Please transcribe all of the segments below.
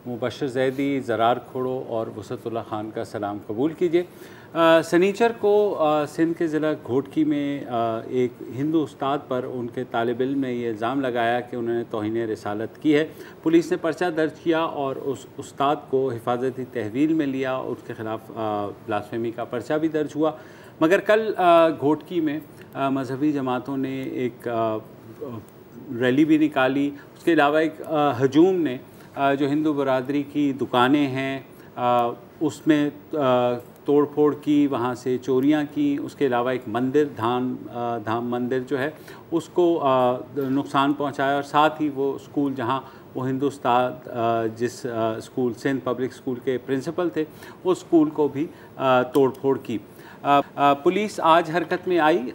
मुबशर ज़ैदी, ज़रार खोड़ो और वसअतुल्लाह ख़ान का सलाम कबूल कीजिए। सनीचर को सिंध के ज़िला घोटकी में एक हिंदू उस्ताद पर उनके तालिब इल्म ने ये इल्ज़ाम लगाया कि उन्होंने तौहीन रिसालत की है। पुलिस ने पर्चा दर्ज किया और उस उस्ताद को हिफाजती तहवील में लिया। उसके ख़िलाफ़ ब्लास्फेमी का पर्चा भी दर्ज हुआ। मगर कल घोटकी में मजहबी जमातों ने एक रैली भी निकाली। उसके अलावा एक हजूम ने जो हिंदू बरादरी की दुकानें हैं उसमें तोड़ फोड़ की, वहाँ से चोरियाँ की। उसके अलावा एक मंदिर धाम मंदिर जो है उसको नुकसान पहुँचाया और साथ ही वो स्कूल जहाँ वो हिंदू उस्ताद जिस स्कूल सिंध पब्लिक स्कूल के प्रिंसिपल थे उस स्कूल को भी तोड़ फोड़ की। पुलिस आज हरकत में आई।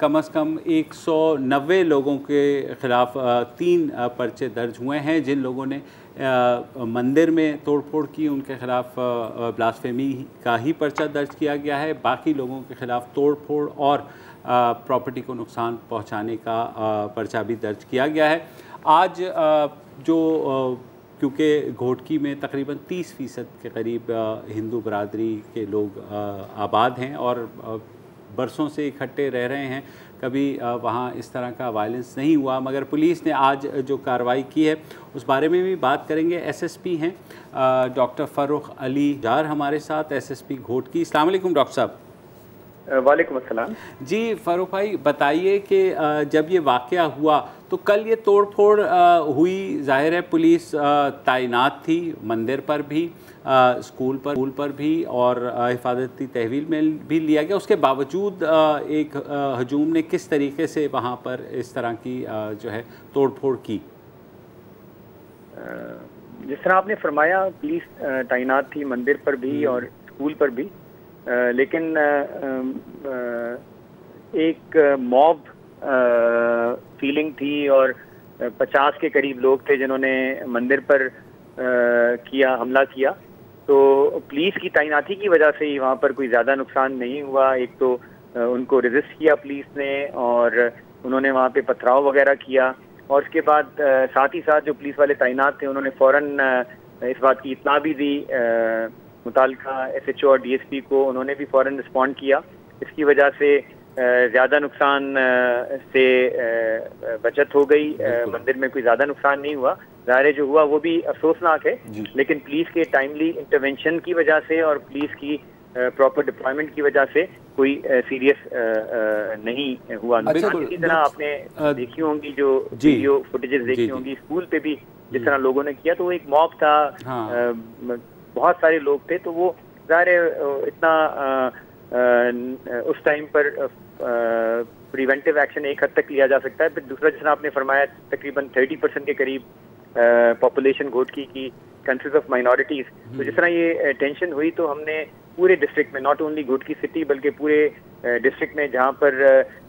कम से कम 190 लोगों के ख़िलाफ़ 3 पर्चे दर्ज हुए हैं। जिन लोगों ने मंदिर में तोड़फोड़ की उनके ख़िलाफ़ ब्लास्फेमी का ही पर्चा दर्ज किया गया है। बाकी लोगों के ख़िलाफ़ तोड़फोड़ और प्रॉपर्टी को नुकसान पहुंचाने का पर्चा भी दर्ज किया गया है। आज क्योंकि घोटकी में तकरीबन 30% के करीब हिंदू बरादरी के लोग आबाद हैं और बरसों से इकट्ठे रह रहे हैं, कभी वहाँ इस तरह का वायलेंस नहीं हुआ। मगर पुलिस ने आज जो कार्रवाई की है उस बारे में भी बात करेंगे। एसएसपी हैं डॉक्टर फ़ारूक अली जार हमारे साथ, एसएसपी घोटकी। अस्सलाम वालेकुम डॉक्टर साहब। वालेकुम अस्सलाम जी फ़ारूक भाई, बताइए कि जब ये वाक़या हुआ तो कल ये तोड़ फोड़ हुई, जाहिर है पुलिस तैनात थी मंदिर पर भी, स्कूल पर भी और हिफाजती तहवील में भी लिया गया। उसके बावजूद एक हजूम ने किस तरीके से वहाँ पर इस तरह की जो है तोड़ फोड़ की? जिस तरह आपने फरमाया, पुलिस तैनात थी मंदिर पर भी और स्कूल पर भी, लेकिन एक मॉब फीलिंग थी और 50 के करीब लोग थे जिन्होंने मंदिर पर हमला किया। तो पुलिस की तैनाती की वजह से ही वहाँ पर कोई ज़्यादा नुकसान नहीं हुआ। एक तो उनको रेजिस्ट किया पुलिस ने और उन्होंने वहाँ पे पथराव वगैरह किया और उसके बाद साथ ही साथ जो पुलिस वाले तैनात थे उन्होंने फ़ौरन इस बात की इत्तला भी दी मुताल्लिका SHO और DSP को। उन्होंने भी फ़ौरन रिस्पॉन्ड किया। इसकी वजह से ज़्यादा नुकसान से बचत हो गई। मंदिर में कोई ज़्यादा नुकसान नहीं हुआ। ज़ाहिर जो हुआ वो भी अफसोसनाक है, लेकिन पुलिस के टाइमली इंटरवेंशन की वजह से और पुलिस की प्रॉपर डिप्लॉयमेंट की वजह से कोई सीरियस नहीं हुआ। इसी तरह आपने देखी होंगी जो वीडियो फुटेजेस देखी होंगी, स्कूल पे भी जिस तरह लोगों ने किया, तो वो एक मॉब था। बहुत सारे लोग थे, तो वो ज़ाहिर इतना उस टाइम पर प्रिवेंटिव एक्शन एक हद तक लिया जा सकता है। फिर दूसरा, जिस तरह आपने फरमाया, तकरीबन 30% के करीब पॉपुलेशन घोटकी की कंसिस्ट ऑफ माइनॉरिटीज़। तो जिस तरह ये टेंशन हुई तो हमने पूरे डिस्ट्रिक्ट में, नॉट ओनली घोटकी सिटी बल्कि पूरे डिस्ट्रिक्ट में जहाँ पर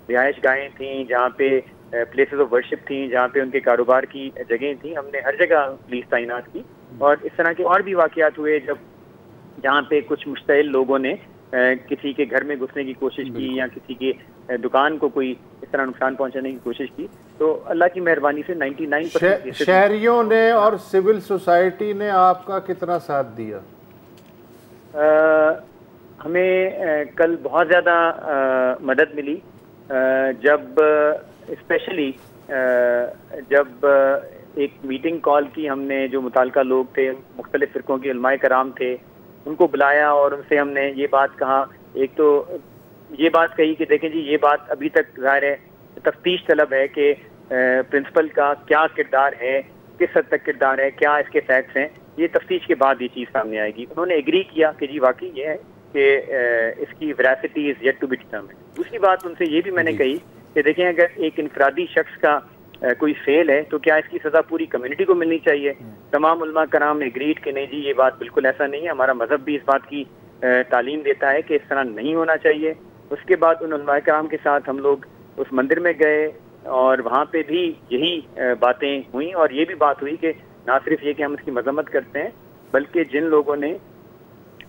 रिहाइश गाहें थीं, जहाँ पे प्लेसेस ऑफ वर्शिप थी, जहाँ पे उनके कारोबार की जगहें थी, हमने हर जगह पुलिस तैनात की। और इस तरह के और भी वाक़यात हुए जहाँ पे कुछ मुश्तइल लोगों ने किसी के घर में घुसने की कोशिश की या किसी के दुकान को कोई इस तरह नुकसान पहुंचाने की कोशिश की। तो अल्लाह की मेहरबानी से 99% शहरियों ने और सिविल सोसाइटी ने आपका कितना साथ दिया? हमें कल बहुत ज़्यादा मदद मिली, जब स्पेशली जब एक मीटिंग कॉल की हमने। जो मुताल्लिका लोग थे, मुख्तलिफ फ़िरक़ों के उलमाए कराम थे, उनको बुलाया और उनसे हमने ये बात कहा। एक तो ये बात कही कि देखें जी, ये बात अभी तक ज़ाहिर है तफ्तीश तलब है कि प्रिंसिपल का क्या किरदार है, किस हद तक किरदार है, क्या इसके फैक्ट्स हैं। ये तफ्तीश के बाद ये चीज़ सामने आएगी। उन्होंने एग्री किया कि जी वाकई ये है कि इसकी veracity is yet to be determined. दूसरी बात उनसे ये भी मैंने कही कि देखें, अगर एक इनफरादी शख्स का कोई फेल है तो क्या इसकी सज़ा पूरी कम्युनिटी को मिलनी चाहिए? तमाम उलमा कराम ने एग्रीड कि नहीं जी, ये बात बिल्कुल ऐसा नहीं है। हमारा मज़हब भी इस बात की तालीम देता है कि इस तरह नहीं होना चाहिए। उसके बाद उन उलमा कराम के साथ हम लोग उस मंदिर में गए और वहाँ पे भी यही बातें हुई और ये भी बात हुई कि ना सिर्फ ये कि हम इसकी मजम्मत करते हैं, बल्कि जिन लोगों ने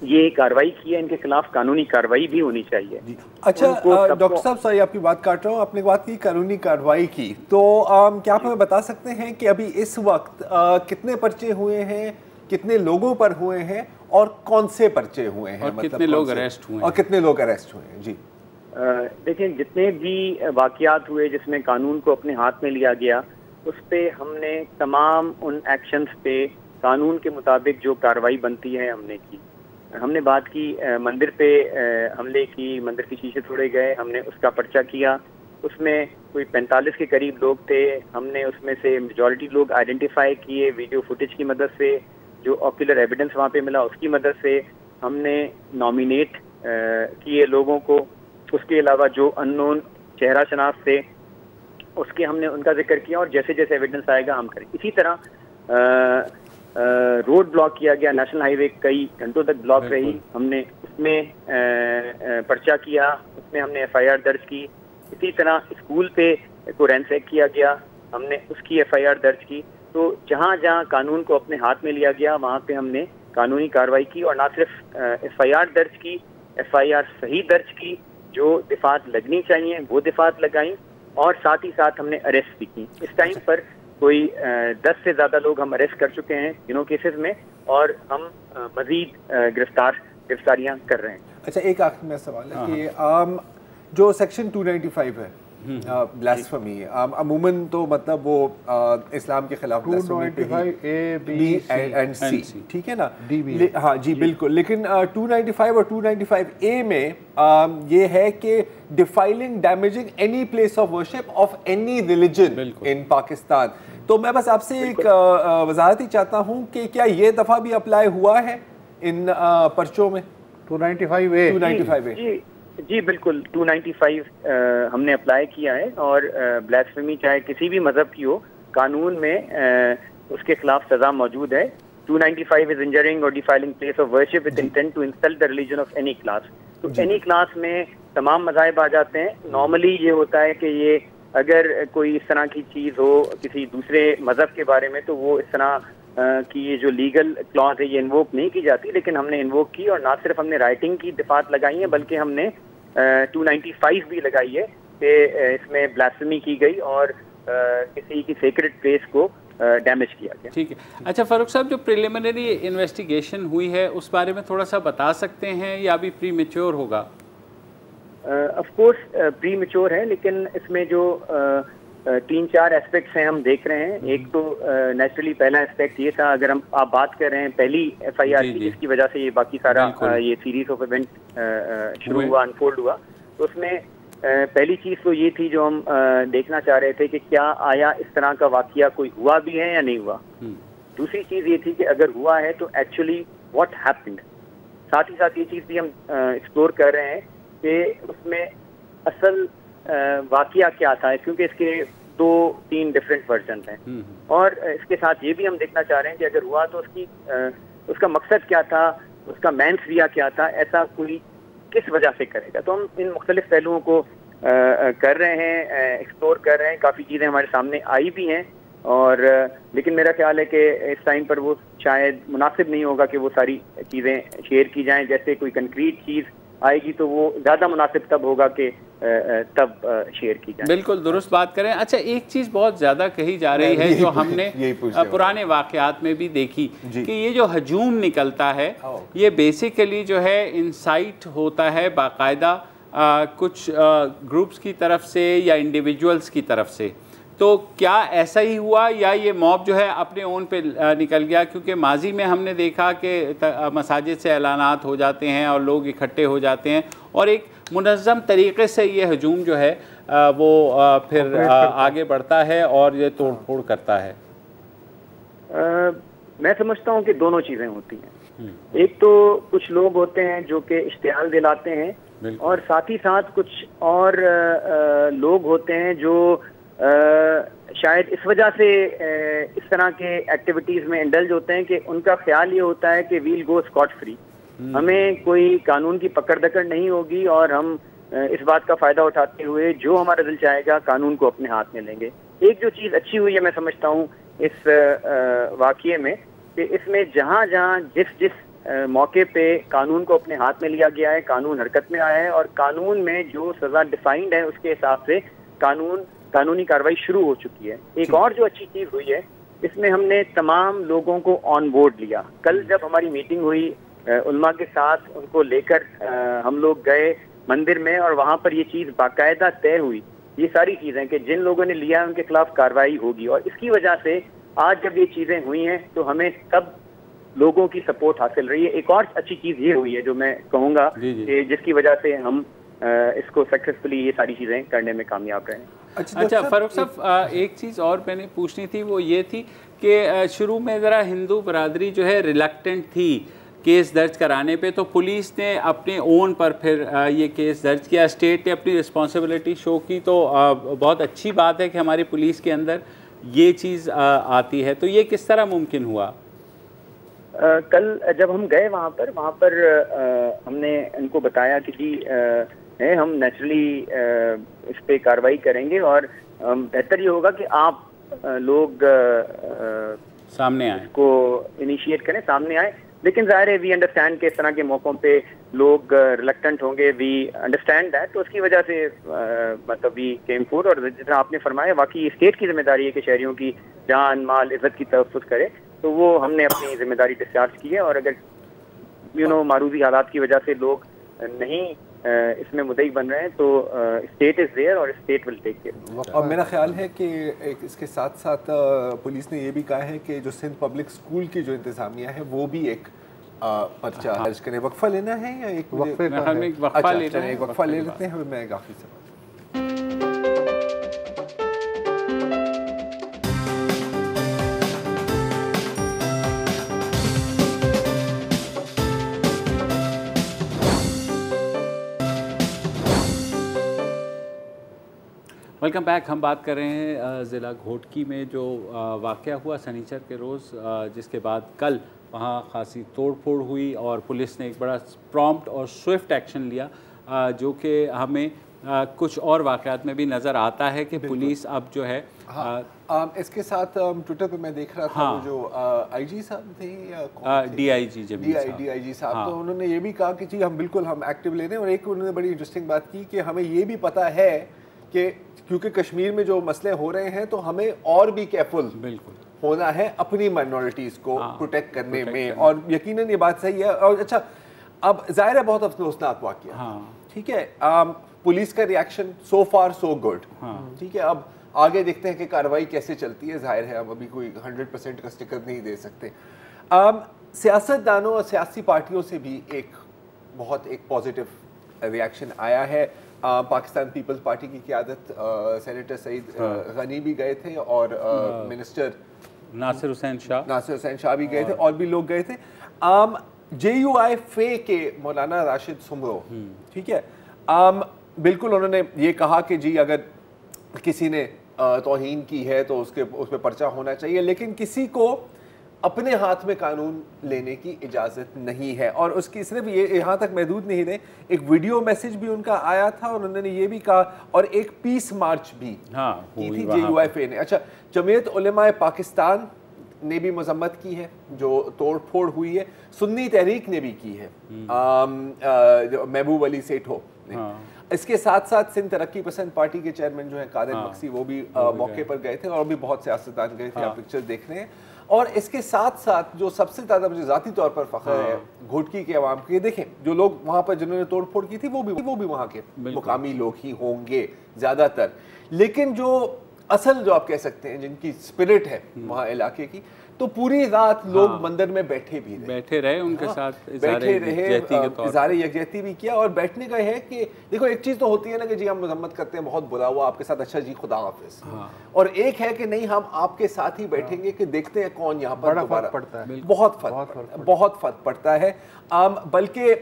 ये कार्रवाई की है, इनके खिलाफ कानूनी कार्रवाई भी होनी चाहिए। अच्छा डॉक्टर साहब, सॉरी आपकी बात काट रहा हूँ, आपने बात की कानूनी कार्रवाई की, तो क्या आप हमें बता सकते हैं कि अभी इस वक्त कितने पर्चे हुए हैं, कितने लोगों पर हुए हैं और कौन से पर्चे हुए हैं, और मतलब कितने लोग अरेस्ट हुए हैं? और कितने लोग अरेस्ट हुए हैं? जी देखिए, जितने भी वाकयात हुए जिसमें कानून को अपने हाथ में लिया गया, उस पे हमने तमाम उन एक्शंस पे कानून के मुताबिक जो कार्रवाई बनती है हमने की। हमने बात की मंदिर पे हमले की, मंदिर के शीशे तोड़े गए, हमने उसका पर्चा किया। उसमें कोई 45 के करीब लोग थे, हमने उसमें से मेजॉरिटी लोग आइडेंटिफाई किए वीडियो फुटेज की मदद से, जो ऑक्यूलर एविडेंस वहाँ पे मिला उसकी मदद से। हमने नॉमिनेट किए लोगों को, उसके अलावा जो अननोन चेहरा शनाख्त थे उसके हमने उनका जिक्र किया, और जैसे जैसे एविडेंस आएगा हम करें। इसी तरह रोड ब्लॉक किया गया, नेशनल हाईवे कई घंटों तक ब्लॉक रही, हमने उसमें पर्चा किया, उसमें हमने एफआईआर दर्ज की। इसी तरह स्कूल पे को रैंसैक किया गया, हमने उसकी एफआईआर दर्ज की। तो जहाँ जहाँ कानून को अपने हाथ में लिया गया वहाँ पे हमने कानूनी कार्रवाई की, और ना सिर्फ एफआईआर दर्ज की, एफआईआर सही दर्ज की, जो दिफात लगनी चाहिए वो दिफात लगाई, और साथ ही साथ हमने अरेस्ट भी की। इस टाइम पर कोई 10 से ज़्यादा लोग हम अरेस्ट कर चुके हैं इन केसेस में, और हम मजीद गिरफ्तारियां कर रहे हैं। अच्छा, एक आखिरी में सवाल है कि जो सेक्शन 295 है ब्लास्फेमी, अमूमन तो मतलब वो इस्लाम के खिलाफ 295 A, B, C, ठीक है ना? D, हाँ जी बिल्कुल, लेकिन 295 और 295 A में ये है कि defiling damaging any place of worship of any religion in Pakistan. तो मैं बस आपसे एक वजाहत ही चाहता हूँ कि क्या ये दफ़ा भी अप्लाई हुआ है इन पर्चों में 295A? जी बिल्कुल, 295 हमने अप्लाई किया है, और ब्लास्फेमी चाहे किसी भी मजहब की हो, कानून में उसके खिलाफ सजा मौजूद है। 295 इज इंजरिंग और defiling place of worship with intent to insult the religion of any class. तो एनी क्लास में तमाम मज़ाहिब आ जाते हैं। नॉर्मली ये होता है कि ये अगर कोई इस तरह की चीज़ हो किसी दूसरे मजहब के बारे में, तो वो इस तरह कि ये जो लीगल क्लॉज है ये इन्वोक नहीं की जाती, लेकिन हमने इन्वोक की, और ना सिर्फ हमने राइटिंग की दिफात लगाई है बल्कि हमने 295 भी लगाई है कि इसमें ब्लास्फेमी की गई और किसी की सेक्रेड प्लेस को डैमेज किया गया। ठीक है। अच्छा फारूक साहब, जो प्रिलिमिनरी इन्वेस्टिगेशन हुई है उस बारे में थोड़ा सा बता सकते हैं, या अभी प्री मैच्योर होगा? ऑफ कोर्स प्री मैच्योर है, लेकिन इसमें जो 3-4 एस्पेक्ट्स हैं हम देख रहे हैं। एक तो नेचुरली पहला एस्पेक्ट ये था, अगर आप बात कर रहे हैं पहली एफआईआर की, जिसकी वजह से ये बाकी सारा ये सीरीज ऑफ इवेंट शुरू हुआ, अनफोल्ड हुआ, तो उसमें पहली चीज़ तो ये थी जो हम देखना चाह रहे थे कि क्या आया इस तरह का वाकया कोई हुआ भी है या नहीं हुआ। दूसरी चीज़ ये थी कि अगर हुआ है तो एक्चुअली व्हाट हैपेंड। साथ ही साथ ये चीज़ भी हम एक्सप्लोर कर रहे हैं कि उसमें असल वाकया क्या था, क्योंकि इसके 2-3 डिफरेंट वर्जन हैं। और इसके साथ ये भी हम देखना चाह रहे हैं कि अगर हुआ तो उसका मकसद क्या था, उसका मैंसरिया क्या था, ऐसा कोई किस वजह से करेगा। तो हम इन मुख्तलिफ पहलुओं को कर रहे हैं, एक्सप्लोर कर रहे हैं। काफ़ी चीज़ें हमारे सामने आई भी हैं, और लेकिन मेरा ख्याल है कि इस टाइम पर वो शायद मुनासिब नहीं होगा कि वो सारी चीज़ें शेयर की जाएं। जैसे कोई कंक्रीट चीज़ आएगी तो वो ज़्यादा मुनासिब तब होगा कि तब शेयर की जाए। बिल्कुल दुरुस्त बात करें। अच्छा, एक चीज़ बहुत ज़्यादा कही जा रही है जो हमने पुराने वाक़यात में भी देखी कि ये जो हजूम निकलता है ये बेसिकली जो है इंसाइट होता है बाकायदा कुछ ग्रुप्स की तरफ से या इंडिविजुअल्स की तरफ से। तो क्या ऐसा ही हुआ या ये मॉब जो है अपने ओन पे निकल गया? क्योंकि माजी में हमने देखा कि मसाजिद से ऐलानात हो जाते हैं और लोग इकट्ठे हो जाते हैं और एक मुनज़्ज़म तरीक़े से ये हजूम जो है वो फिर आगे बढ़ता है और ये तोड़ फोड़ करता है। मैं समझता हूँ कि दोनों चीज़ें होती हैं। एक तो कुछ लोग होते हैं जो कि इश्तिहाल दिलाते हैं, और साथ ही साथ कुछ और लोग होते हैं जो शायद इस वजह से इस तरह के एक्टिविटीज़ में इंडल्ज होते हैं कि उनका ख्याल ये होता है कि वील गो स्कॉट फ्री, हमें कोई कानून की पकड़ दकड़ नहीं होगी और हम इस बात का फ़ायदा उठाते हुए जो हमारा दिल चाहेगा कानून को अपने हाथ में लेंगे। एक जो चीज़ अच्छी हुई है मैं समझता हूँ इस वाक़ये में, कि इसमें जहाँ जहाँ जिस जिस मौके पे कानून को अपने हाथ में लिया गया है, कानून हरकत में आया है और कानून में जो सजा डिफाइंड है उसके हिसाब से कानूनी कार्रवाई शुरू हो चुकी है। एक और जो अच्छी चीज हुई है, इसमें हमने तमाम लोगों को ऑन बोर्ड लिया। कल जब हमारी मीटिंग हुई उलमा के साथ, उनको लेकर हम लोग गए मंदिर में और वहां पर ये चीज बाकायदा तय हुई, ये सारी चीजें कि जिन लोगों ने लिया है उनके खिलाफ कार्रवाई होगी। और इसकी वजह से आज जब ये चीजें हुई हैं तो हमें सब लोगों की सपोर्ट हासिल रही है। एक और अच्छी चीज ये हुई है जो मैं कहूँगा कि जिसकी वजह से हम इसको सक्सेसफुली ये सारी चीजें करने में कामयाब रहे हैं। अच्छा फारूक साहब, एक चीज़ और मैंने पूछनी थी, वो ये थी कि शुरू में ज़रा हिंदू बरादरी जो है रिलक्टेंट थी केस दर्ज कराने पे, तो पुलिस ने अपने ओन पर फिर ये केस दर्ज किया, स्टेट ने अपनी रिस्पॉन्सिबिलिटी शो की, तो बहुत अच्छी बात है कि हमारी पुलिस के अंदर ये चीज़ आती है। तो ये किस तरह मुमकिन हुआ? कल जब हम गए वहाँ पर हमने इनको बताया कि जी हम नेचुरली इस पे कार्रवाई करेंगे और बेहतर ये होगा कि आप लोग सामने आए, को इनिशिएट करें, सामने आए। लेकिन जाहिर है वी अंडरस्टैंड कि इस तरह के मौकों पे लोग रिलक्टेंट होंगे, वी अंडरस्टैंड दैट। तो उसकी वजह से मतलब वी केम फॉरवर्ड और जितना आपने फरमाया, वाकई स्टेट की जिम्मेदारी है कि शहरियों की जान माल इज्जत की तहफ़्फ़ुज़ करे, तो वो हमने अपनी जिम्मेदारी डिस्चार्ज की है। और अगर मारूजी हालात की वजह से लोग नहीं इसमें मुद्दई बन रहे हैं तो स्टेट इज देयर और स्टेट विल टेक केयर। और मेरा ख्याल है कि इसके साथ साथ पुलिस ने ये भी कहा है कि जो सिंध पब्लिक स्कूल की जो इंतजामिया है वो भी एक पर्चा दर्ज करें। वक्फा लेना है या एक वक्फे का है? एक वक्फा ले लेते हैं। मैं काफ़ी से वेलकम बैक। हम बात कर रहे हैं ज़िला घोटकी में जो वाक़या हुआ शनिचर के रोज़, जिसके बाद कल वहाँ खासी तोड़-फोड़ हुई और पुलिस ने एक बड़ा प्रॉम्प्ट और स्विफ्ट एक्शन लिया, जो कि हमें कुछ और वाक़यात में भी नज़र आता है कि पुलिस अब जो है इसके साथ ट्विटर पे मैं देख रहा था, वो जो आईजी साहब थे या डीआईजी साहब, तो उन्होंने ये भी कहा कि जी हम बिल्कुल एक्टिव ले रहे हैं। और एक उन्होंने बड़ी इंटरेस्टिंग बात की कि हमें ये भी पता है कि क्योंकि कश्मीर में जो मसले हो रहे हैं तो हमें और भी केयरफुल होना है अपनी माइनॉरिटीज़ को प्रोटेक्ट करने में। और यकीनन ये बात सही है। और अच्छा, अब जाहिर है बहुत अफसोसनाक वाक़या, ठीक है, पुलिस का रिएक्शन सो फार सो गुड, ठीक है। अब आगे देखते हैं कि कार्रवाई कैसे चलती है। जाहिर है हम अभी कोई 100% का स्टिकर नहीं दे सकते। सियासतदानों और सियासी पार्टियों से भी एक पॉजिटिव रिएक्शन आया है। पाकिस्तान पीपल्स पार्टी की क़यादत सेनेटर सईद गनी भी गए थे और मिनिस्टर नासिर हुसैन शाह भी गए थे और भी लोग गए थे। JUI फे के मौलाना राशिद सुमरो, ठीक है, बिल्कुल उन्होंने ये कहा कि जी अगर किसी ने तौहीन की है तो उस पर पर्चा होना चाहिए, लेकिन किसी को अपने हाथ में कानून लेने की इजाज़त नहीं है। और उसकी सिर्फ ये यहाँ तक महदूद नहीं रहे, एक वीडियो मैसेज भी उनका आया था और उन्होंने ये भी कहा, और एक पीस मार्च भी की थी JUI फे ने। अच्छा, जमीयत उलमाए पाकिस्तान ने भी मजम्मत की है जो तोड़ फोड़ हुई है, सुन्नी तहरीक ने भी की है, महबूब अली सेठो ने। इसके साथ साथ सिंध तरक्की पसंद पार्टी के चेयरमैन जो है कादिर मक्सी, वो भी मौके पर गए थे और भी बहुत सियासतदान गए थे, आप पिक्चर देख रहे हैं। और इसके साथ साथ जो सबसे ज़्यादा मुझे ज़ाती तौर पर फ़ख्र है घोटकी के अवाम के, देखें जो लोग वहाँ पर जिन्होंने तोड़ फोड़ की थी वो भी वहाँ के मुकामी लोग ही होंगे ज़्यादातर, लेकिन जो असल जो आप कह सकते हैं जिनकी स्पिरिट है वहाँ इलाके की, तो पूरी रात लोग मंदिर में बैठे रहे, उनके साथ बैठे रहे, इज़हार यकजहती भी किया। और बैठने का है कि देखो एक चीज़ तो होती है ना कि जी हम मजम्मत करते हैं, बहुत बुरा हुआ आपके साथ, अच्छा जी खुदा हाफिज, और एक है कि नहीं हम आपके साथ ही बैठेंगे कि देखते हैं कौन यहाँ पर दोबारा पड़ता है। बहुत फर्क पड़ता है। बल्कि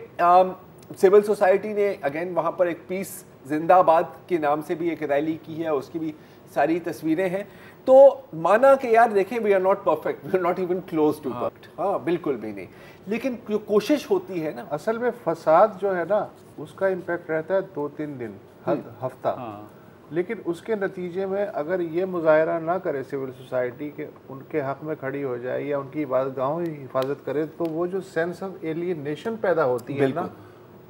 सिविल सोसाइटी ने अगेन वहाँ पर एक पीस जिंदाबाद के नाम से भी एक रैली की है, उसकी भी सारी तस्वीरें हैं। तो माना कि यार देखें we are not perfect, we are not even close to perfect, बिल्कुल भी नहीं, लेकिन जो कोशिश होती है ना, असल में फसाद जो है ना उसका इम्पैक्ट रहता है 2-3 दिन, हफ्ता। लेकिन उसके नतीजे में अगर ये मुजाहरा ना करे सिविल सोसाइटी के उनके हक में खड़ी हो जाए या उनकी इबादतगाहों की हिफाजत करे, तो वो जो सेंस ऑफ एलियनेशन पैदा होती है ना,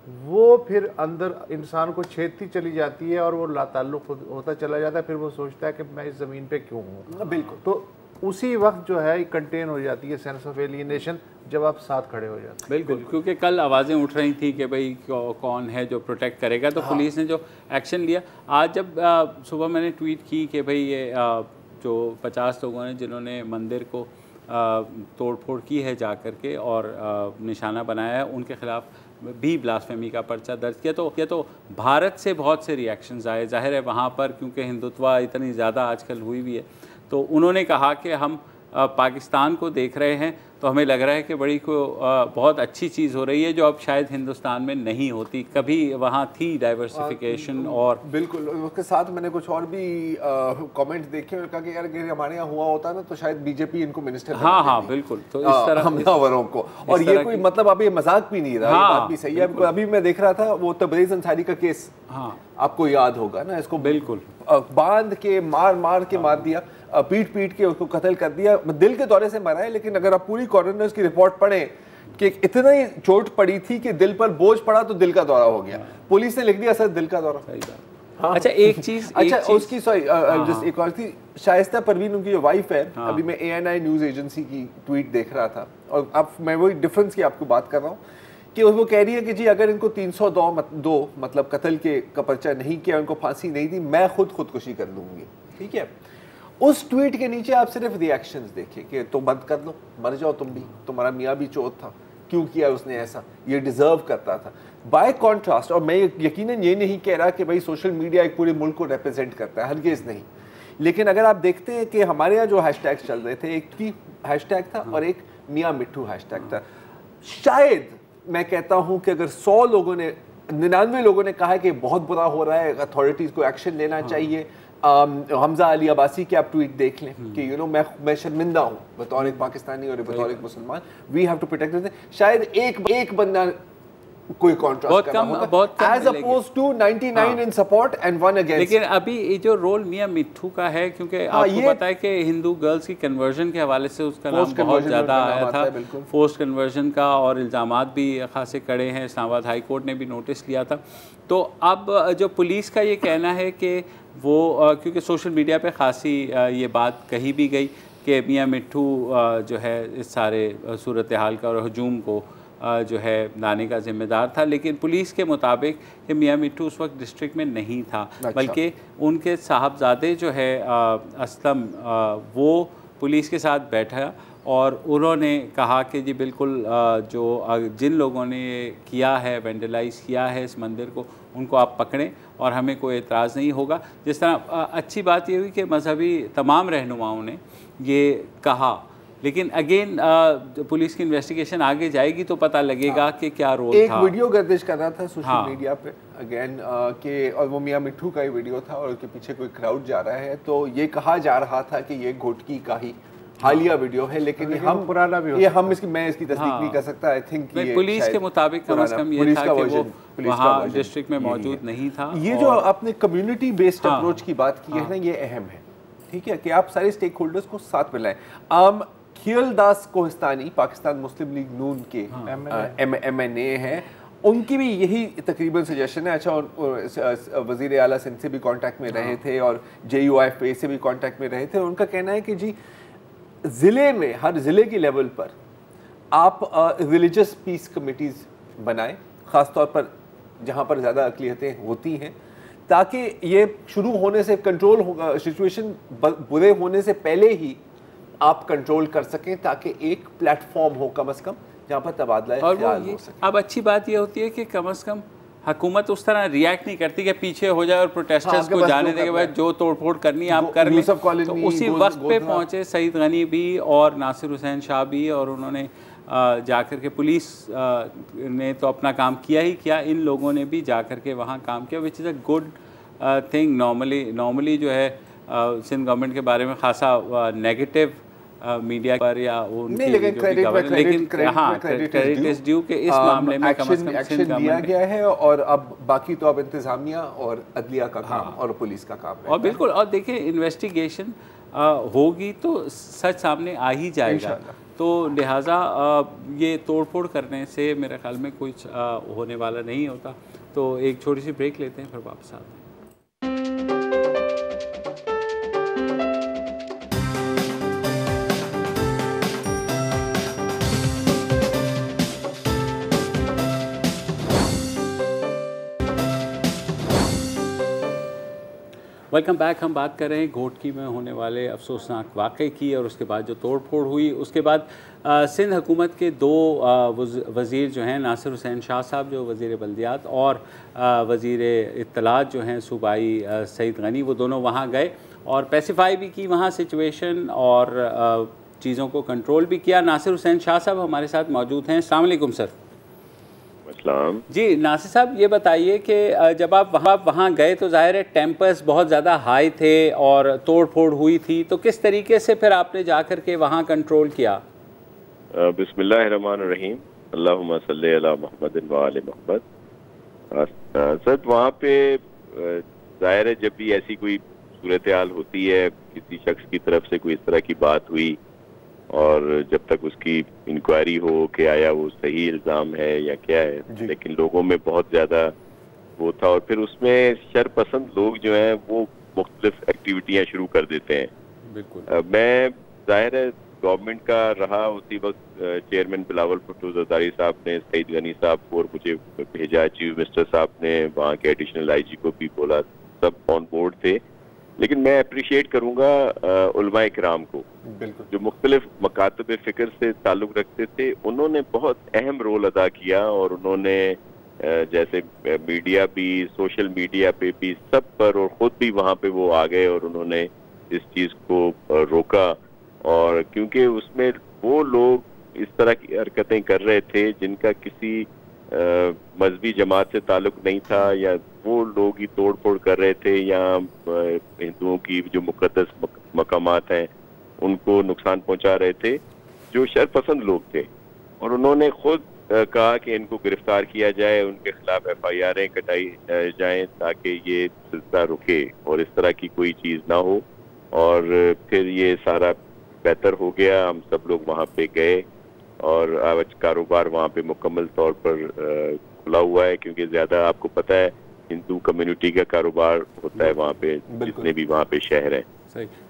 वो फिर अंदर इंसान को छेदती चली जाती है और वो लाताल्लुक होता चला जाता है। फिर वो सोचता है कि मैं इस ज़मीन पे क्यों हूँ। बिल्कुल। तो उसी वक्त जो है कंटेन हो जाती है सेंस ऑफ एलियनेशन, जब आप साथ खड़े हो जाते हैं। बिल्कुल, क्योंकि कल आवाज़ें उठ रही थी कि भाई कौन है जो प्रोटेक्ट करेगा, तो पुलिस ने जो एक्शन लिया। आज जब सुबह मैंने ट्वीट की कि भाई ये जो 50 लोगों ने जिन्होंने मंदिर को तोड़फोड़ की है जा कर के और निशाना बनाया है, उनके खिलाफ भी ब्लास्फेमी का पर्चा दर्ज किया, तो भारत से बहुत से रिएक्शंस आए। जाहिर है वहाँ पर क्योंकि हिंदुत्व इतनी ज़्यादा आजकल हुई भी है, तो उन्होंने कहा कि हम पाकिस्तान को देख रहे हैं तो हमें लग रहा है कि बड़ी को बहुत अच्छी चीज़ हो रही है जो अब शायद हिंदुस्तान में नहीं होती। कभी वहाँ थी डाइवर्सिफिकेशन। और बिल्कुल, उसके साथ मैंने कुछ और भी कमेंट देखे और कहा कि यार अगर हमारे यहाँ हुआ होता ना तो शायद बीजेपी इनको मिनिस्टर हाँ बिल्कुल, तो इस तरह हमलावरों को। और ये कोई मतलब अभी मजाक भी नहीं रहा, ये बात भी सही है। अभी मैं देख रहा था वो तबरेज़ अंसारी का केस, आपको याद होगा ना, इसको बिल्कुल बांध के मार दिया, पीट के उसको कत्ल कर दिया। दिल के दौरे से मरा है, लेकिन अगर आप पूरी कॉरोनर्स की रिपोर्ट पढ़ें कि इतना ही चोट पड़ी थी कि दिल पर बोझ पड़ा तो दिल का दौरा हो गया। पुलिस ने लिख दिया सर दिल का दौरा। हाँ। अच्छा एक चीज उसकी जस्ट एक और थी, शाइस्ता परवीन उनकी जो वाइफ है। अभी मैं ANI न्यूज एजेंसी की ट्वीट देख रहा था और अब मैं वही डिफरेंस की आपको बात कर रहा हूँ कि वो कह रही है कि जी अगर इनको 302 मतलब कत्ल के का पर्चा नहीं किया, उनको फांसी नहीं दी, मैं खुदकुशी कर लूंगी। ठीक है, उस ट्वीट के नीचे आप सिर्फ रिएक्शंस देखिए कि तो बंद कर लो, मर जाओ तुम भी, तुम्हारा मियाँ भी चोर था, क्यों किया उसने ऐसा, ये डिजर्व करता था। बाय कॉन्ट्रास्ट, और मैं यकीनन ये नहीं कह रहा कि भाई सोशल मीडिया एक पूरे मुल्क को रिप्रेजेंट करता है, हरगिज़ नहीं, लेकिन अगर आप देखते हैं कि हमारे यहाँ जो हैशटैग्स चल रहे थे, एक की हैशटैग था और एक मियाँ मिट्ठू हैशटैग था। शायद मैं कहता हूँ कि अगर 100 लोगों ने 99 लोगों ने कहा कि बहुत बुरा हो रहा है, अथॉरिटीज़ को एक्शन लेना चाहिए। हमजा अली अब्बासी की आप ट्वीट देख लें कि मैं शर्मिंदा हूँ बतौर एक पाकिस्तानी और बतौर एक मुसलमान, वी हैव टू प्रोटेक्ट। शायद एक बंदा कोई कॉन्ट्रास्ट करना होगा as opposed to 99 in support and 1 against. लेकिन अभी ये जो रोल मियां मिट्ठू का है, क्योंकि आपको पता है कि हिंदू गर्ल्स की कन्वर्जन के हवाले से उसका नाम बहुत ज़्यादा आया था, फोर्स्ड कन्वर्जन का, और इल्ज़ामात भी खासे कड़े हैं। इस्लामाबाद हाई कोर्ट ने भी नोटिस लिया था। तो अब जो पुलिस का ये कहना है कि वो क्योंकि सोशल मीडिया पे खासी ये बात कही भी गई कि मियां मिट्ठू जो है इस सारे सूरत हाल का और हजूम को जो है लाने का जिम्मेदार था, लेकिन पुलिस के मुताबिक कि मियां मिट्ठू उस वक्त डिस्ट्रिक्ट में नहीं था। अच्छा। बल्कि उनके साहबजादे जो है असलम, वो पुलिस के साथ बैठा और उन्होंने कहा कि जी बिल्कुल जो जिन लोगों ने किया है, वेंडलाइज किया है इस मंदिर को, उनको आप पकड़ें और हमें कोई एतराज़ नहीं होगा। जिस तरह अच्छी बात ये हुई कि मजहबी तमाम रहनुमाओं ने ये कहा, लेकिन अगेन पुलिस की इन्वेस्टिगेशन आगे जाएगी तो पता लगेगा कि क्या रोल था। एक वीडियो गर्दिश कर रहा था सोशल मीडिया पे अगेन के, और वो मियां मिट्ठू का ही वीडियो था और उसके पीछे कोई क्राउड जा रहा है, तो ये कहा जा रहा था कि ये घोटकी का ही हालिया वीडियो है, लेकिन हम पुराना भी ये हम इसकी मैं इसकी तस्दीक नहीं कर सकता। आई थिंक पुलिस के मुताबिक कम से कम ये था कि वो वहाँ डिस्ट्रिक्ट में मौजूद नहीं था। ये जो आपने कम्युनिटी बेस्ड अप्रोच की बात की है ना, ये अहम है। ठीक है कि आप सारे स्टेक होल्डर्स को साथ मिलाएं। खियलदास कोहिस्तानी पाकिस्तान मुस्लिम लीग नून के MNA हैं, उनकी भी यही तकरीबन सजेशन है। अच्छा, वज़ीर आला सिंध से भी कांटेक्ट में रहे थे और JUIFA से भी कांटेक्ट में रहे थे। उनका कहना है कि जी ज़िले में, हर ज़िले की लेवल पर आप रिलीजियस पीस कमिटीज़ बनाएं, ख़ास तौर पर जहाँ पर ज़्यादा अक़लियतें होती हैं, ताकि ये शुरू होने से कंट्रोल होगा, सिचुएशन बुरे होने से पहले ही आप कंट्रोल कर सकें, ताकि एक प्लेटफॉर्म हो कम से कम जहाँ पर तबादला ख्याल हो सके। अब अच्छी बात ये होती है कि कम से कम हुकूमत उस तरह रिएक्ट नहीं करती कि पीछे हो जाए और प्रोटेस्टर्स को जाने दें कि भाई जो तोड़फोड़ करनी आप कर लें। तो उसी वक्त पे पहुँचे सईद गनी भी और नासिर हुसैन शाह भी, और उन्होंने जाकर के पुलिस ने तो अपना काम किया ही किया, इन लोगों ने भी जाकर के वहाँ काम किया, which is a good thing. Normally जो है सिंध गवर्नमेंट के बारे में खासा नेगेटिव मीडिया पर या उनके नहीं, लेकिन क्रेडिट क्रेडिट इज ड्यू के इस मामले में कम से कम एक्शन दिया गया है और अब बाकी तो अब इंतजामिया और अदलिया का काम और पुलिस का काम है। और बिल्कुल, और देखिए इन्वेस्टिगेशन होगी तो सच सामने आ ही जाएगा, तो लिहाजा ये तोड़फोड़ करने से मेरे ख्याल में कुछ होने वाला नहीं होता। तो एक छोटी सी ब्रेक लेते हैं, फिर वापस आते हैं। Welcome back. हम बात कर रहे हैं घोटकी में होने वाले अफसोसनाक वाक़े की और उसके बाद जो तोड़फोड़ हुई। उसके बाद सिंध हुकूमत के दो वज़ीर जो हैं, नासिर हुसैन शाह साहब जो वज़ीर बल्दियात और वज़ीर इत्तलात जो हैं सूबाई सईद गनी, वो दोनों वहाँ गए और पैसिफाई भी की वहाँ सिचुएशन और चीज़ों को कंट्रोल भी किया। नासिर हुसैन शाह साहब हमारे साथ मौजूद हैं। अस्सलाम वालेकुम सर। जी नासिर साहब, ये बताइए कि जब आप वहाँ गए तो ज़ाहिर है टेम्पर्स बहुत ज़्यादा हाई थे और तोड़ फोड़ हुई थी, तो किस तरीके से फिर आपने जाकर के वहाँ कंट्रोल किया? बिस्मिल्लाहिर्रहमानिर्रहीम, अल्लाहुम्मा सल्ली अला मुहम्मदिन व आले मुहम्मद। सर, वहाँ पे ज़ाहिर है जब भी ऐसी कोई सूरत हाल होती है, किसी शख्स की तरफ से कोई इस तरह की बात हुई और जब तक उसकी इंक्वायरी हो कि आया वो सही इल्ज़ाम है या क्या है, लेकिन लोगों में बहुत ज़्यादा वो था और फिर उसमें शरपसंद लोग जो हैं वो मुख्तलिफ एक्टिविटियाँ शुरू कर देते हैं। बिल्कुल। मैं ज़ाहिर है गवर्नमेंट का रहा, उसी वक्त चेयरमैन बिलावल भुट्टो ज़रदारी साहब ने सईद गनी साहब को और मुझे भेजा, चीफ मिनिस्टर साहब ने वहाँ के एडिशनल IG को भी बोला, सब ऑन बोर्ड थे। लेकिन मैं अप्रिशिएट करूँगा उलमाए किराम को जो मुख्तलिफ मकातब फ़िक्र से ताल्लुक़ रखते थे। उन्होंने बहुत अहम रोल अदा किया और उन्होंने जैसे मीडिया भी, सोशल मीडिया पे भी, सब पर, और ख़ुद भी वहाँ पे वो आ गए और उन्होंने इस चीज़ को रोका। और क्योंकि उसमें वो लोग इस तरह की हरकतें कर रहे थे जिनका किसी मजहबी जमात से ताल्लुक़ नहीं था, या वो लोग ही तोड़ फोड़ कर रहे थे, या हिंदुओं की जो मुक़द्दस मकामात हैं उनको नुकसान पहुंचा रहे थे, जो शरपसंद लोग थे। और उन्होंने खुद कहा कि इनको गिरफ्तार किया जाए, उनके खिलाफ FIR कटाई जाएं ताकि ये सिलसिला रुके और इस तरह की कोई चीज़ ना हो। और फिर ये सारा बेहतर हो गया। हम सब लोग वहाँ पे गए और आज कारोबार वहाँ पे मुकम्मल तौर पर खुला हुआ है, क्योंकि ज़्यादा आपको पता है हिंदू कम्युनिटी का कारोबार होता है वहाँ पे, जितने भी वहाँ पे शहर हैं।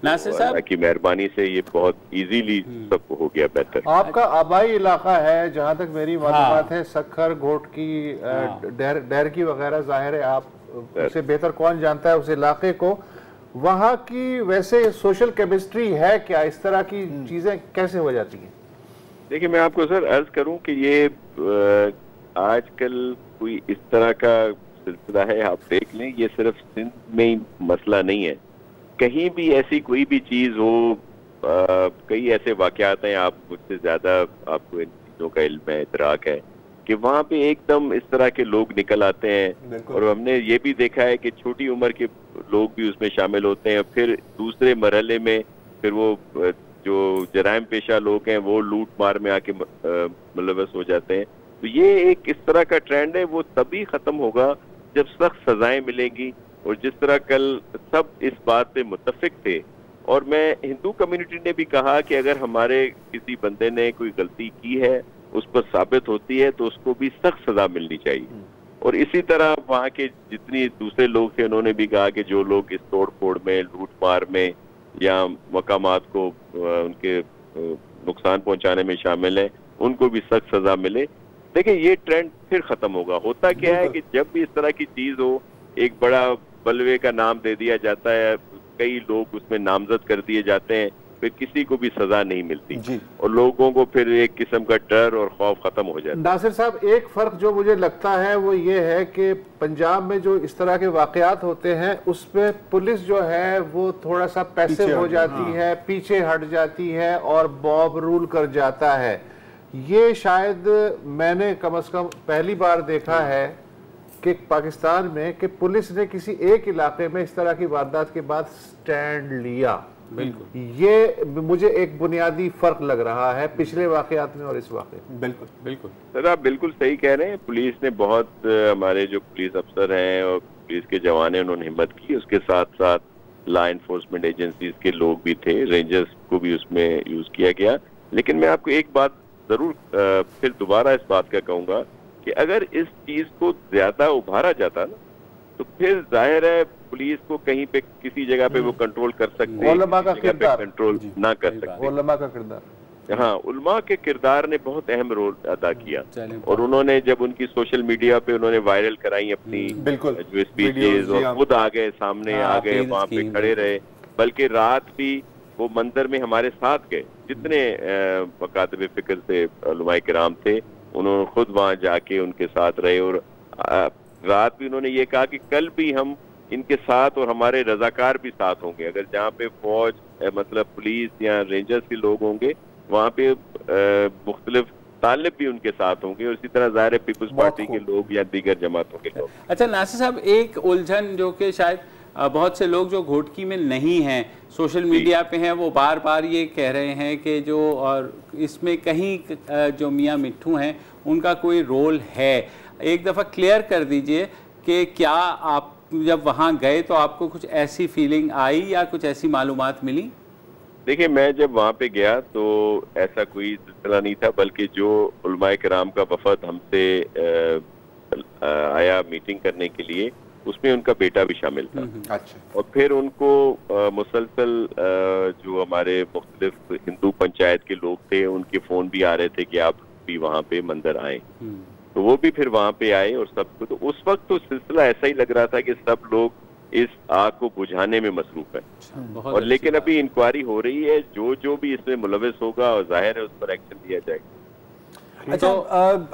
नासिर साहब की मेहरबानी से ये बहुत इजीली सब हो गया बेहतर। आपका आबाई इलाका है, जहाँ तक मेरी मालूमात है, सक्खर, घोटकी, डहरकी वगैरह, जाहिर है आप उससे बेहतर कौन जानता है उस इलाके को। वहाँ की वैसे सोशल केमिस्ट्री है क्या? इस तरह की चीजें कैसे हो जाती हैं? देखिए, मैं आपको सर अर्ज करूं कि ये आजकल कोई इस तरह का सिलसिला है, आप देख लें, ये सिर्फ सिंध में ही मसला नहीं है, कहीं भी ऐसी कोई भी चीज़ हो, कई ऐसे वाक़यात हैं, आप मुझसे ज़्यादा आपको इन चीज़ों का इल्म है, इतराक है, कि वहाँ पे एकदम इस तरह के लोग निकल आते हैं। और हमने ये भी देखा है कि छोटी उम्र के लोग भी उसमें शामिल होते हैं। फिर दूसरे मरहले में फिर वो जो जराइम पेशा लोग हैं वो लूट मार में आके मुलव्वस हो जाते हैं। तो ये एक इस तरह का ट्रेंड है, वो तभी ख़त्म होगा जब सख्त सजाएं मिलेंगी। और जिस तरह कल सब इस बात पे मुत्तफिक थे, और मैं हिंदू कम्युनिटी ने भी कहा कि अगर हमारे किसी बंदे ने कोई गलती की है, उस पर साबित होती है, तो उसको भी सख्त सजा मिलनी चाहिए। और इसी तरह वहाँ के जितनी दूसरे लोग थे, उन्होंने भी कहा कि जो लोग इस तोड़ फोड़ में, लूट मार में या मकामात को उनके नुकसान पहुंचाने में शामिल हैं, उनको भी सख्त सजा मिले। देखिए, ये ट्रेंड फिर खत्म होगा। होता क्या है कि जब भी इस तरह की चीज हो, एक बड़ा बलवे का नाम दे दिया जाता है, कई लोग उसमें नामजद कर दिए जाते हैं, फिर किसी को भी सजा नहीं मिलती और लोगों को फिर एक किस्म का डर और खौफ खत्म हो जाता है। नासिर साहब, एक फर्क जो मुझे लगता है वो ये है कि पंजाब में जो इस तरह के वाकयात होते हैं उसमें पुलिस जो है वो थोड़ा सा पैसिव हो जाती है, पीछे हट जाती है और मॉब रूल कर जाता है। ये शायद मैंने कम से कम पहली बार देखा है कि पाकिस्तान में कि पुलिस ने किसी एक इलाके में इस तरह की वारदात के बाद स्टैंड लिया। बिल्कुल, ये मुझे एक बुनियादी फर्क लग रहा है पिछले वाकयात में और इस वाकये में। बिल्कुल बिल्कुल सर आप बिल्कुल सही कह रहे हैं। पुलिस ने बहुत, हमारे जो पुलिस अफसर हैं और पुलिस के जवान हैं, उन्होंने हिम्मत की। उसके साथ साथ लॉ एनफोर्समेंट एजेंसीज के लोग भी थे, रेंजर्स को भी उसमें यूज किया गया। लेकिन मैं आपको एक बात जरूर फिर दोबारा इस बात का कहूंगा कि अगर इस चीज को ज्यादा उभारा जाता ना, तो फिर जाहिर है पुलिस को कहीं पे किसी जगह पे वो कंट्रोल कर सकते, उलमा का किसी जगह पे किरदार। कंट्रोल ना कर सकते। उलमा का किरदार, हाँ, उलमा के किरदार ने बहुत अहम रोल अदा किया। चलें, और उन्होंने जब उनकी सोशल मीडिया पे उन्होंने वायरल कराई अपनी बिल्कुल जो स्पीचेस, और खुद आ गए, सामने आ गए, अपील्स वहाँ पे की, खड़े रहे। बल्कि रात भी वो मंदिर में हमारे साथ गए, जितने मकातब फिक्र से उलमाए किराम थे, उन्होंने खुद वहाँ जाके उनके साथ रहे। और रात भी उन्होंने ये कहा कि कल भी हम इनके साथ और हमारे रजाकार भी साथ होंगे। अगर जहाँ पे फौज मतलब पुलिस या रेंजर्स के लोग होंगे, वहाँ पे मुख्तलिफ तालिब भी उनके साथ होंगे, और इसी तरह ज़ाहिर है पीपल्स पार्टी के लोग या दीगर जमातों के लोग। अच्छा नासिर साहब, एक उलझन जो कि शायद बहुत से लोग जो घोटकी में नहीं हैं, सोशल मीडिया पे हैं, वो बार बार ये कह रहे हैं कि जो और इसमें कहीं जो मियाँ मिट्ठू हैं उनका कोई रोल है। एक दफ़ा क्लियर कर दीजिए कि क्या आप जब वहाँ गए तो आपको कुछ ऐसी फीलिंग आई या कुछ ऐसी मालूमात मिली? देखिए, मैं जब वहाँ पे गया तो ऐसा कोई सिलसिला नहीं था, बल्कि जो उलमाए किराम का वफद हमसे आया मीटिंग करने के लिए, उसमें उनका बेटा भी शामिल था। अच्छा। और फिर उनको मुसलसल जो हमारे मुख्तलिफ हिंदू पंचायत के लोग थे, उनके फ़ोन भी आ रहे थे कि आप भी वहाँ पे मंदिर आए। तो वो भी फिर वहाँ पे आए और सबको, तो उस वक्त तो सिलसिला ऐसा ही लग रहा था कि सब लोग इस आग को बुझाने में मसरूफ है। और लेकिन अभी इंक्वायरी हो रही है, जो भी इसमें मुलविस होगा और जाहिर है उस पर एक्शन लिया जाएगा। अच्छा,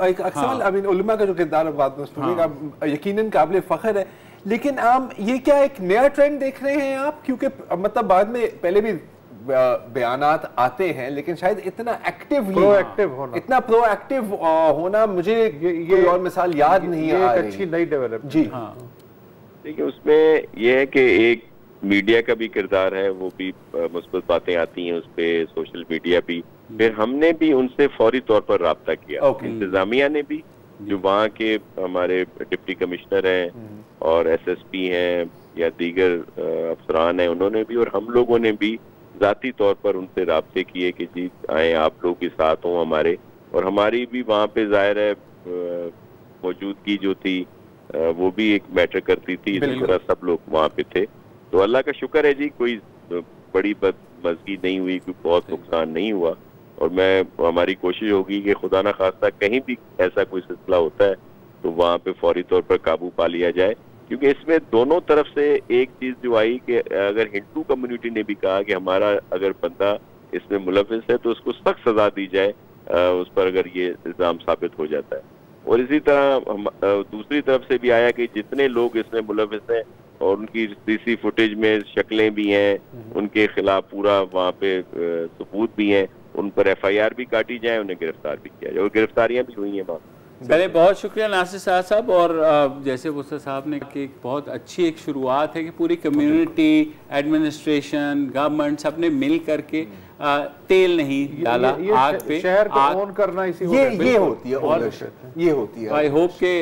एक सवाल, आई मीन उलमा का जो किरदार बात में यकीनन काबिल फख्र है, लेकिन ये क्या एक नया ट्रेंड देख रहे हैं आप? क्योंकि मतलब बाद में पहले भी बयानात आते हैं, लेकिन शायद इतना इतना प्रोएक्टिव होना मुझे ये और मिसाल याद नहीं आ रही। अच्छी नई डेवलपमेंट जी। देखिए, उसमें यह है कि एक मीडिया का भी किरदार है, वो भी मुस्बत बातें आती हैं उस पर, सोशल मीडिया भी। फिर हमने भी उनसे फौरी तौर पर राब्ता किया, इंतजामिया ने भी, जो वहाँ के हमारे डिप्टी कमिश्नर हैं और एसएसपी हैं या दीगर अफसरान हैं, उन्होंने भी, और हम लोगों ने भी ज़ाती तौर पर उनसे राब्ते किए कि जी आए, आप लोग के साथ हों हमारे। और हमारी भी वहाँ पे ज़ाहिर है मौजूदगी जो थी वो भी एक मैटर करती थी, इसी तरह सब लोग वहाँ पे थे। तो अल्लाह का शुक्र है जी, कोई बड़ी बदमज़गी नहीं हुई, कोई बहुत नुकसान नहीं हुआ। और हमारी कोशिश होगी कि खुदा ना खास्ता कहीं भी ऐसा कोई सिलसिला होता है तो वहाँ पे फौरी तौर पर काबू पा लिया जाए। क्योंकि इसमें दोनों तरफ से एक चीज़ जो आई कि अगर हिंदू कम्युनिटी ने भी कहा कि हमारा अगर बंदा इसमें मुलविस है तो उसको सख्त सजा दी जाए उस पर, अगर ये इल्ज़ाम साबित हो जाता है। और इसी तरह दूसरी तरफ से भी आया कि जितने लोग इसमें मुलविस हैं और उनकी सीसी फुटेज में शक्लें भी हैं, उनके खिलाफ पूरा वहाँ पे सबूत भी हैं, उन पर एफआईआर भी काटी जाए, उन्हें गिरफ्तार भी किया जाए, और गिरफ्तारियां भी हुई हैं वहाँ। चलिए, बहुत शुक्रिया नासिर साहब। और जैसे वुसत साहब ने कि बहुत अच्छी एक शुरुआत है कि पूरी कम्युनिटी, एडमिनिस्ट्रेशन, गवर्नमेंट सब ने मिल करके तेल नहीं डाला आग पे, शहर को ओन करना इसी ये होती है ओनरशिप, ये होती है। आई होप के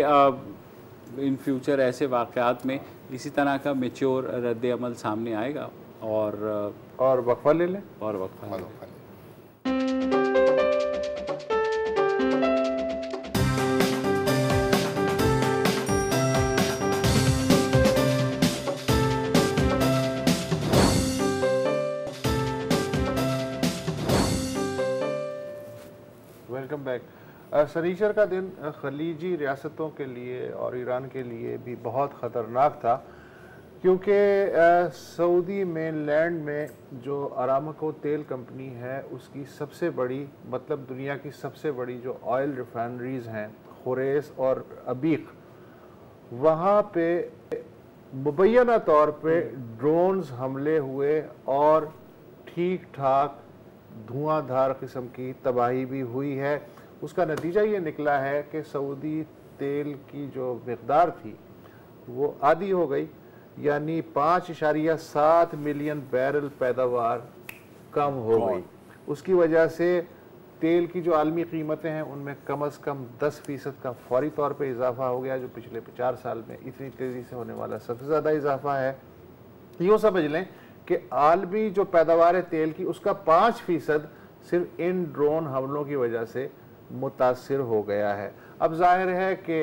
इन फ्यूचर ऐसे वाक़यात में इसी तरह का मैच्योर रद्द अमल सामने आएगा। और वक्फा ले लें, और वक्फा ले लें। Welcome back. शनीचर का दिन खलीजी रियासतों के लिए और ईरान के लिए भी बहुत ख़तरनाक था, क्योंकि सऊदी मेनलैंड में जो अरामको तेल कंपनी है उसकी सबसे बड़ी, मतलब दुनिया की सबसे बड़ी जो ऑयल रिफाइनरीज हैं, खुरेस और अबीक, वहाँ पे मुबैना तौर पे ड्रोन्स हमले हुए और ठीक ठाक धुआंधार किस्म की तबाही भी हुई है। उसका नतीजा ये निकला है कि सऊदी तेल की जो मिक़दार थी वो आधी हो गई, यानी 5.7 मिलियन बैरल पैदावार कम हो गई। उसकी वजह से तेल की जो आलमी कीमतें हैं उनमें कम से कम 10% का फौरी तौर पे इजाफा हो गया, जो पिछले 4 साल में इतनी तेज़ी से होने वाला सबसे ज़्यादा इजाफा है। यूँ समझ लें कि आलमी जो पैदावार है तेल की, उसका 5% सिर्फ इन ड्रोन हमलों की वजह से मुतासिर हो गया है। अब जाहिर है कि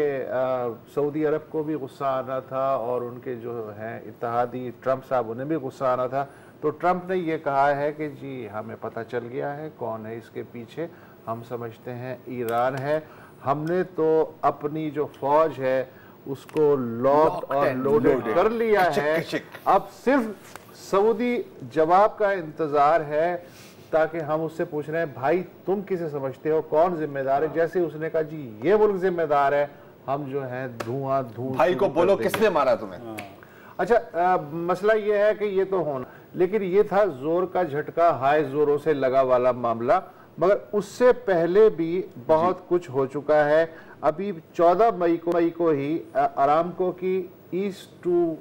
सऊदी अरब को भी गुस्सा आना था और उनके जो हैं इत्तेहादी ट्रंप साहब, उन्हें भी गुस्सा आना था। तो ट्रंप ने ये कहा है कि जी हमें पता चल गया है कौन है इसके पीछे, हम समझते हैं ईरान है। हमने तो अपनी जो फौज है उसको लॉक्ड और लोडेड कर लिया है, अब सिर्फ सऊदी जवाब का इंतजार है ताकि हम उससे पूछ रहे हैं भाई तुम किसे समझते हो, कौन जिम्मेदार है। जैसे उसने कहा जी ये मुल्क जिम्मेदार है, हम जो है धुआं भाई को बोलो किसने मारा तुम्हें। अच्छा मसला ये है कि ये तो होना, लेकिन ये था जोर का झटका, हाय जोरों से लगा वाला मामला, मगर उससे पहले भी बहुत कुछ हो चुका है। अभी 14 मई को ही अरामको की ईस्ट टू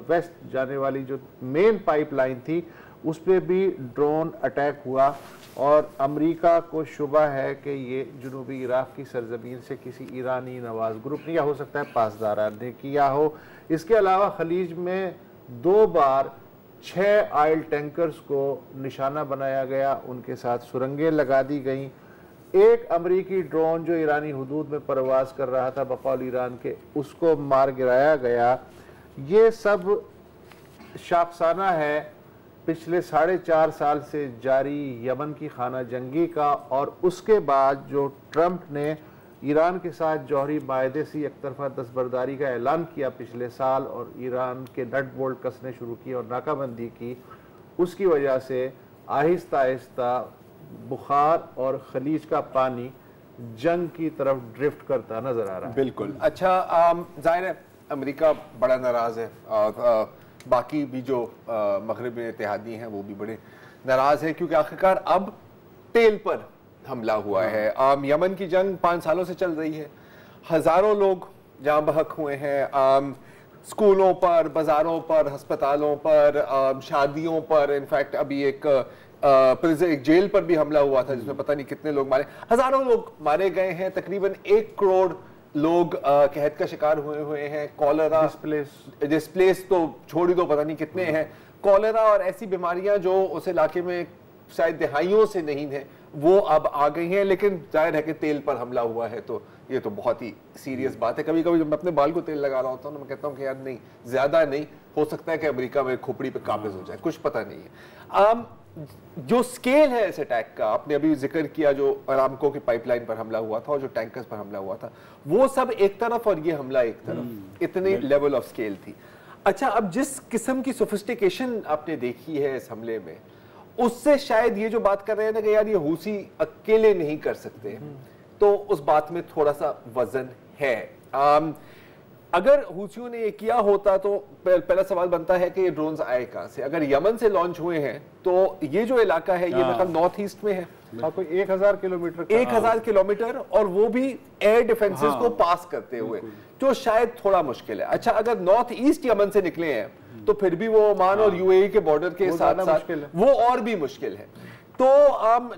वेस्ट जाने वाली जो मेन पाइपलाइन थी उस पर भी ड्रोन अटैक हुआ और अमेरिका को शुबा है कि ये जनूबी इराक की सरजमीन से किसी ईरानी नवाज ग्रुप ने, या हो सकता है पासदारान ने किया हो। इसके अलावा खलीज में 2 बार 6 ऑयल टैंकर्स को निशाना बनाया गया, उनके साथ सुरंगें लगा दी गई। एक अमरीकी ड्रोन जो ईरानी हुदूद में परवाज कर रहा था बकौल ईरान के, उसको मार गिराया गया। ये सब शाखसाना है पिछले 4.5 साल से जारी यमन की खाना जंगी का, और उसके बाद जो ट्रंप ने ईरान के साथ जौहरी मायदे से एक तरफा दस्तबरदारी का ऐलान किया पिछले साल और ईरान के नट बोल्ट कसने शुरू किए और नाकाबंदी की, उसकी वजह से आहिस्ता आहिस्ता बुखार और खलीज का पानी जंग की तरफ ड्रिफ्ट करता नजर आ रहा है। बिल्कुल। अच्छा जाहिर है अमेरिका बड़ा नाराज है, बाकी भी जो मगरबी इत्तेहादी हैं वो भी बड़े नाराज हैं, क्योंकि आखिरकार अब तेल पर हमला हुआ है। यमन की जंग 5 सालों से चल रही है, हजारों लोग जाँ बहक हुए हैं, स्कूलों पर, बाजारों पर, अस्पतालों पर, शादियों पर। इनफैक्ट अभी एक जेल पर भी हमला हुआ था जिसमें पता नहीं कितने लोग मारे, हजारों लोग मारे गए हैं। तकरीबन 1 करोड़ लोग कहत का शिकार हुए हैं। कॉलेरा डिस्प्लेस तो छोड़ ही दो, पता नहीं कितने हैं। कॉलेरा और ऐसी बीमारियां जो उस इलाके में शायद दहाइयों से नहीं है वो अब आ गई हैं। लेकिन जाहिर है कि तेल पर हमला हुआ है तो ये तो बहुत ही सीरियस बात है। कभी कभी जब मैं अपने बाल को तेल लगा रहा होता हूँ मैं कहता हूँ कि यार नहीं, ज्यादा नहीं, हो सकता है कि अमेरिका में खोपड़ी पे काबिज हो जाए, कुछ पता नहीं है। जो स्केल है इस अटैक का, आपने अभी जिक्र किया जो अरामको की पाइपलाइन पर हमला हुआ था और जो टैंकर्स पर हमला हुआ था, वो सब एक तरफ और ये हमला एक तरफ, इतनी लेवल ऑफ स्केल थी। अच्छा, अब जिस किस्म की सोफिस्टिकेशन आपने देखी है इस हमले में, उससे शायद ये जो बात कर रहे हैं ना कि यार ये हूसी अकेले नहीं कर सकते, तो उस बात में थोड़ा सा वजन है। अगर हूसियों ने ये किया होता तो पहला सवाल बनता है कि ये ड्रोन्स आए कहां से। अगर यमन से लॉन्च हुए हैं तो ये जो इलाका है ये मतलब नॉर्थ ईस्ट में है, कोई 1000 किलोमीटर 1000 किलोमीटर, और वो भी एयर डिफेंसेस को पास करते हुए, जो शायद थोड़ा मुश्किल है। अच्छा, अगर नॉर्थ ईस्ट यमन से निकले हैं तो फिर भी वो ओमान और यूएई के बॉर्डर के साथ साथ वो और भी मुश्किल है। तो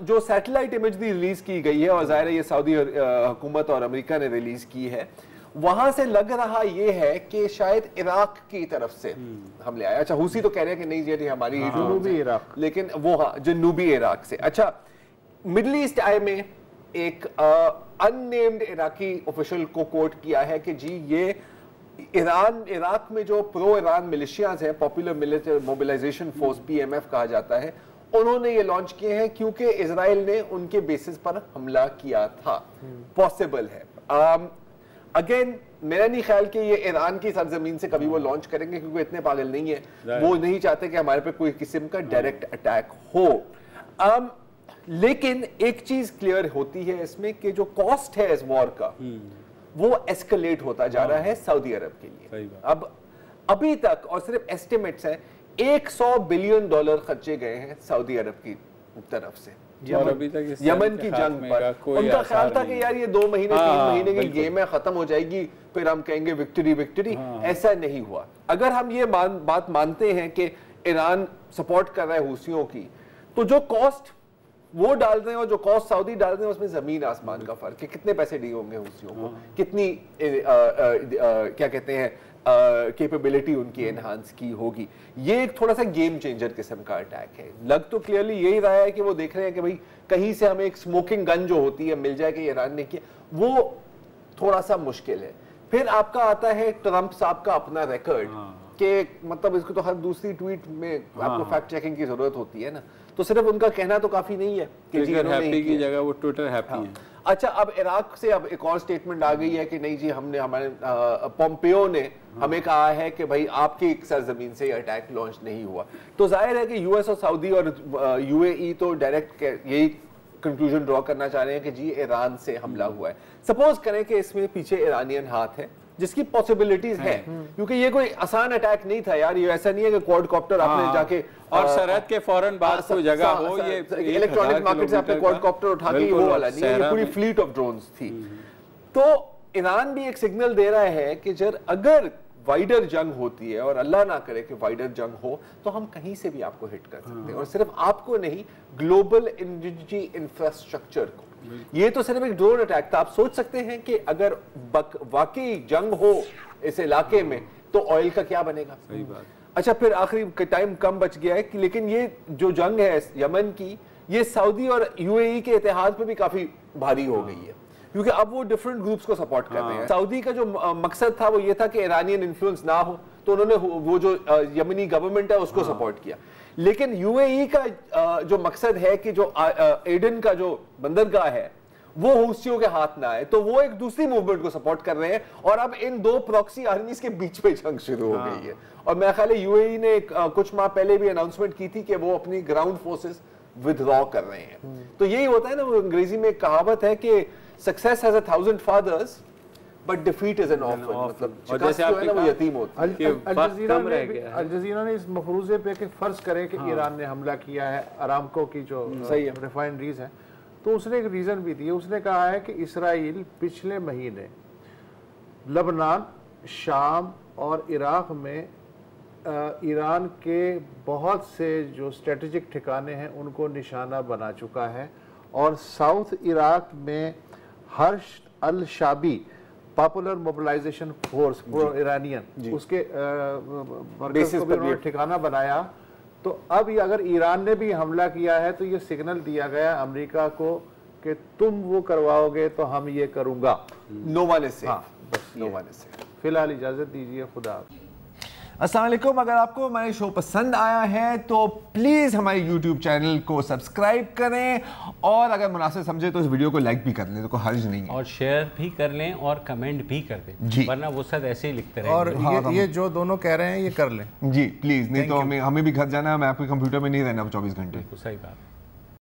जो सैटेलाइट इमेजरी रिलीज की गई है, और जाहिर है ये सऊदी हुकूमत और अमेरिका ने रिलीज की है, वहां से लग रहा ये है कि शायद इराक की तरफ से हमले आए। अच्छा, हूसी तो कह रहे हैं कि नहीं ये हमारी जनूबी इराक, लेकिन वो जनूबी इराक से। अच्छा, मिडल ईस्ट आई में एक अननेम्ड इराकी ऑफिशियल को कोट किया है कि जी ये इराक में जो प्रो ईरान मिलिशियाज है, popular military mobilisation force PMF कहा जाता है, उन्होंने ये लॉन्च किए हैं क्योंकि इजराइल ने उनके बेसिस पर हमला किया था। पॉसिबल है। अगेन मेरा नहीं ख्याल कि ये ईरान की सरजमीन से कभी वो लॉन्च करेंगे, क्योंकि इतने पागल नहीं है, वो नहीं चाहते कि हमारे पे कोई किस्म का डायरेक्ट अटैक हो। लेकिन एक चीज क्लियर होती है इसमें कि जो कॉस्ट है इस वॉर का वो एस्केलेट होता जा रहा है सऊदी अरब के लिए। अब अभी तक, और सिर्फ एस्टिमेट्स हैं, $100 बिलियन खर्चे गए हैं सऊदी अरब की तरफ से। और अभी तक यमन की जंग पर उनका ख्याल था कि यार ये 2 महीने 3 महीने की गेम है, खत्म हो जाएगी, फिर हम कहेंगे विक्ट्री विक्ट्री। ऐसा नहीं हुआ। अगर हम ये बात मानते हैं कि ईरान सपोर्ट कर रहा है हूसियों की, तो जो कॉस्ट वो डाल रहे हैं और जो कॉस्ट सऊदी डाल रहे हैं उसमें जमीन आसमान का फर्क है। कितने पैसे दिए होंगे हूसियों को, कितनी क्या कहते हैं कैपेबिलिटी उनकी एनहांस की होगी। ये एक थोड़ा सा गेम चेंजर किस्म का अटैक है। लग तो क्लियरली यही रहा है कि वो देख रहे हैं कि भाई कहीं से हमें एक स्मोकिंग गन जो होती है मिल जाए कि ईरान ने किया, वो थोड़ा सा मुश्किल है। फिर आपका आता है ट्रंप साहब का अपना रिकॉर्ड कि मतलब इसको तो हर दूसरी ट्वीट में आपको फैक्ट चेकिंग की जरूरत होती है ना, तो सिर्फ उनका कहना तो काफी नहीं है कि जी हैप्पी की जगह वो ट्विटर हैप्पी है। अच्छा, अब इराक से अब एक और स्टेटमेंट आ गई है कि नहीं जी हमने हमारे पोम्पियो ने हमें कहा है कि भाई आपकी सरजमीन से अटैक लॉन्च नहीं हुआ। तो जाहिर है कि यूएस और सऊदी और यूएई तो डायरेक्ट यही कंक्लूजन ड्रॉ करना चाह रहे हैं कि जी ईरान से हमला हुआ है। सपोज करें कि इसमें पीछे ईरानियन हाथ है, जिसकी पॉसिबिलिटीज है, क्योंकि ये कोई आसान अटैक नहीं था यार। ये ऐसा नहीं है कि क्वाडकॉप्टर आपने जाके और सरहद के फौरन बाद कोई जगह हो, ये इलेक्ट्रॉनिक मार्केट से आपने क्वाडकॉप्टर उठा के वो वाला नहीं है, ये पूरी फ्लीट ऑफ ड्रोन्स थी। तो ईरान भी एक सिग्नल दे रहा है कि जब अगर वाइडर जंग होती है, और अल्लाह ना करे कि वाइडर जंग हो, तो हम कहीं से भी आपको हिट कर सकते हैं, और सिर्फ आपको नहीं, ग्लोबल एनर्जी इंफ्रास्ट्रक्चर को। ये तो सिर्फ एक ड्रोन अटैक था। आप सोच सकते हैं कि अगर वाकई जंग हो इस इलाके में तो ऑयल का क्या बनेगा। सही बात। अच्छा, फिर आखिरी टाइम कम बच गया है कि लेकिन ये जो जंग है यमन की, ये सऊदी और यूएई के इतिहाद पे भी काफी भारी हो गई है, क्योंकि अब वो डिफरेंट ग्रुप्स को सपोर्ट कर रहे हैं। सऊदी का जो मकसद था वो ये था कि ईरानियन इन्फ्लुएंस ना हो, तो उन्होंने वो जो यमनी गवर्नमेंट है उसको सपोर्ट किया। लेकिन यूएई का जो मकसद है कि जो एडन का जो बंदरगाह है वो हूसियों के हाथ ना आए, तो वो एक दूसरी मूवमेंट को सपोर्ट कर रहे हैं, और अब इन दो प्रॉक्सी आर्मीज के बीच में जंग शुरू हो गई है। और मेरा ख्याल है यूएई ने कुछ माह पहले भी अनाउंसमेंट की थी कि वो अपनी ग्राउंड फोर्सेस विथड्रॉ कर रहे हैं। तो यही होता है ना, वो अंग्रेजी में एक कहावत है कि success has 1000 fathers but defeat is an orphan. मतलब शिकस्त जो है ना वो यतीम होता है। अल जज़ीरा ने इस मफरूजे पे कि फर्ज करें कि ईरान ने हमला किया है अरामको की जो रिफाइनरीज हैं, तो उसने एक रीज़न भी दिया। उसने कहा है कि इसराइल पिछले महीने लबनान, शाम और इराक में ईरान के बहुत से जो स्ट्रेटेजिक ठिकाने हैं उनको निशाना बना चुका है, और साउथ इराक में हर्ष अल शाबी popular mobilization force pro Iranian उसके मरकज़ को भी उन्होंने ठिकाना बनाया। तो अब ये अगर ईरान ने भी हमला किया है तो ये सिग्नल दिया गया अमेरिका को कि तुम वो करवाओगे तो हम ये करूंगा। No one is safe. हाँ, बस नो वन इज सेफ। फिलहाल इजाजत दीजिए, खुदा। अस्सलाम वालेकुम। अगर आपको हमारे शो पसंद आया है तो प्लीज़ हमारे YouTube चैनल को सब्सक्राइब करें, और अगर मुनासिब समझे तो इस वीडियो को लाइक भी कर लें, तो कोई हर्ज नहीं है, और शेयर भी कर लें और कमेंट भी कर दें, वरना वो सब ऐसे ही लिखते रहेंगे। और ये जो दोनों कह रहे हैं ये कर लें जी प्लीज़, नहीं तो हमें भी घर जाना है, मैं आपके कंप्यूटर में नहीं रहना 24 घंटे। सही बात।